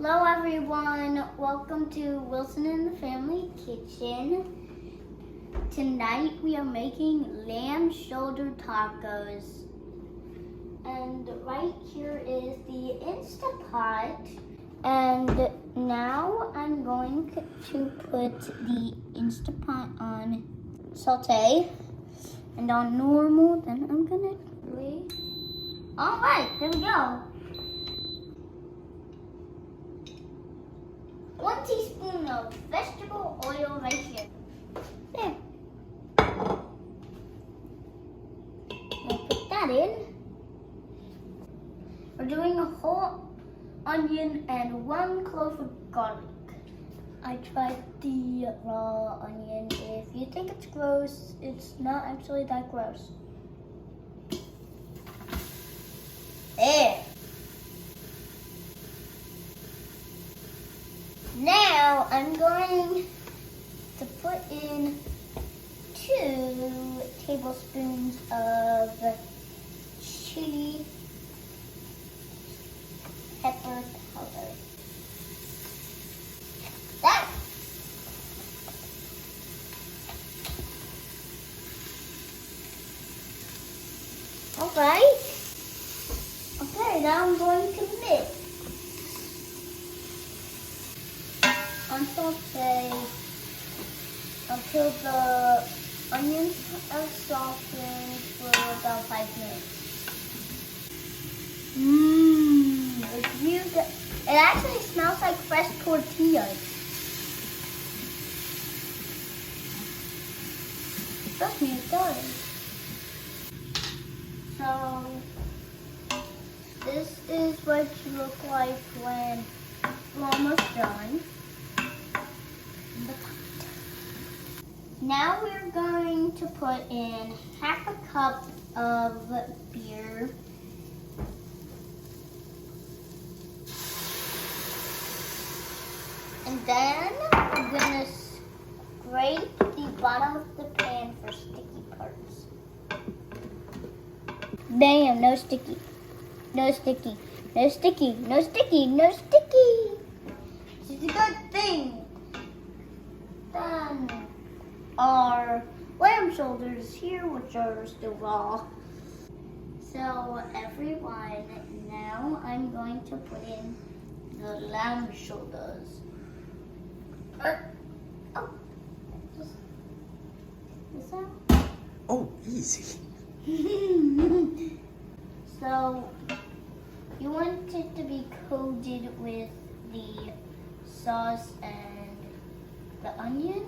Hello everyone, welcome to Wilson and the Family Kitchen. Tonight we are making lamb shoulder tacos. And right here is the InstaPot. And now I'm going to put the InstaPot on saute and on normal. Then I'm gonna all right, there we go. 1 teaspoon of vegetable oil right here. There. I'll put that in. We're doing a whole onion and 1 clove of garlic. I tried the raw onion. If you think it's gross, it's not actually that gross. There. Now I'm going to put in 2 tablespoons of chili pepper powder. That. All right. Okay, now I'm going to mix. On saute until the onions are softened for about 5 minutes. It's really good. It actually smells like fresh tortillas. Trust me, it does. So this is what you look like when you're almost done. Now we're going to put in half a cup of beer. And then we're going to scrape the bottom of the pan for sticky parts. Bam, no sticky. No sticky. No sticky. No sticky. No sticky. This is a good thing. Done. Our lamb shoulders here, which are still raw. So everyone, now I'm going to put in the lamb shoulders. This out? Oh, easy. So you want it to be coated with the sauce and the onion.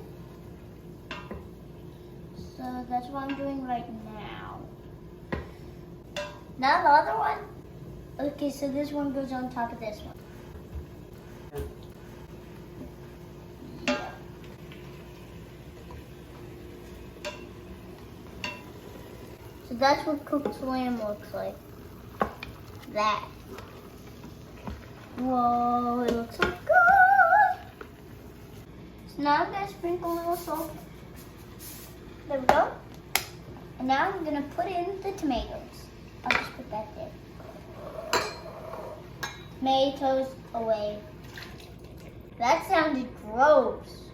So that's what I'm doing right now. Now the other one. Okay, so this one goes on top of this one. Yeah. So that's what cooked lamb looks like. That. Whoa, it looks so good. So now I'm going to sprinkle a little salt. There we go. And now I'm gonna put in the tomatoes. I'll just put that there. Tomatoes away. That sounded gross.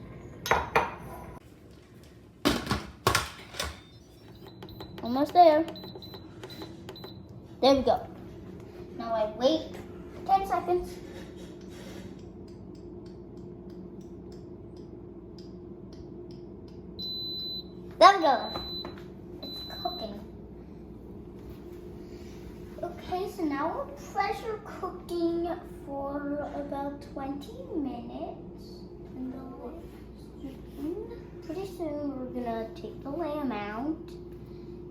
Almost there. There we go. Now I wait 10 seconds. There we go. It's cooking. Okay, so now we're pressure cooking for about 20 minutes. And pretty soon we're gonna take the lamb out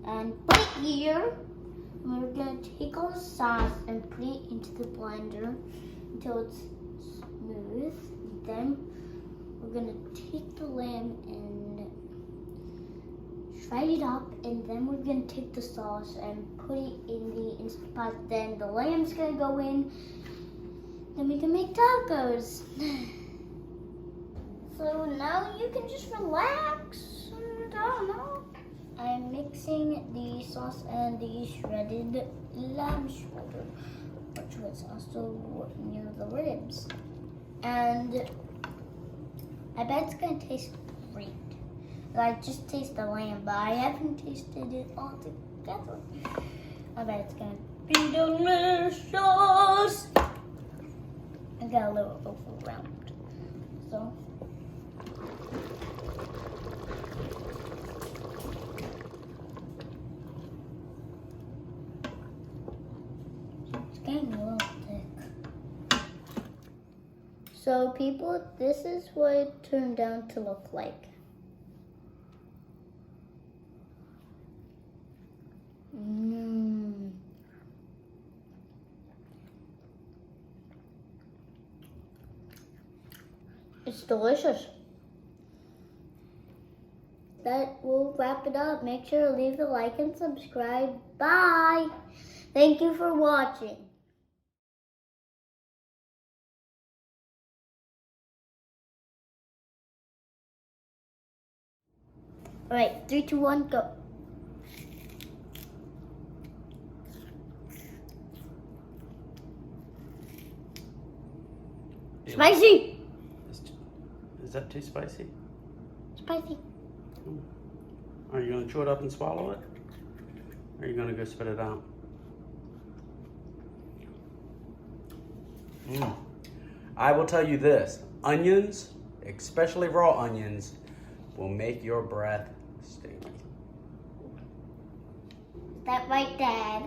and put it here. And we're gonna take all the sauce and put it into the blender until it's smooth. And then we're gonna take the lamb and fry it up, and then we're gonna take the sauce and put it in the InstaPot. Then the lamb's gonna go in. Then we can make tacos. So now you can just relax. And I don't know. I'm mixing the sauce and the shredded lamb shoulder, which was also near the ribs. And I bet it's gonna taste great. I just taste the lamb, but I haven't tasted it all together. I bet it's gonna be delicious. I got a little overwhelmed. So it's getting a little thick. So people, this is what it turned out to look like. It's delicious. That will wrap it up. Make sure to leave a like and subscribe. Bye. Thank you for watching. All right, 3, 2, 1, go. Spicy. Is that too spicy? Spicy. Are you going to chew it up and swallow it? Or are you going to go spit it out? I will tell you this. Onions, especially raw onions, will make your breath stinky. Is that right, Dad?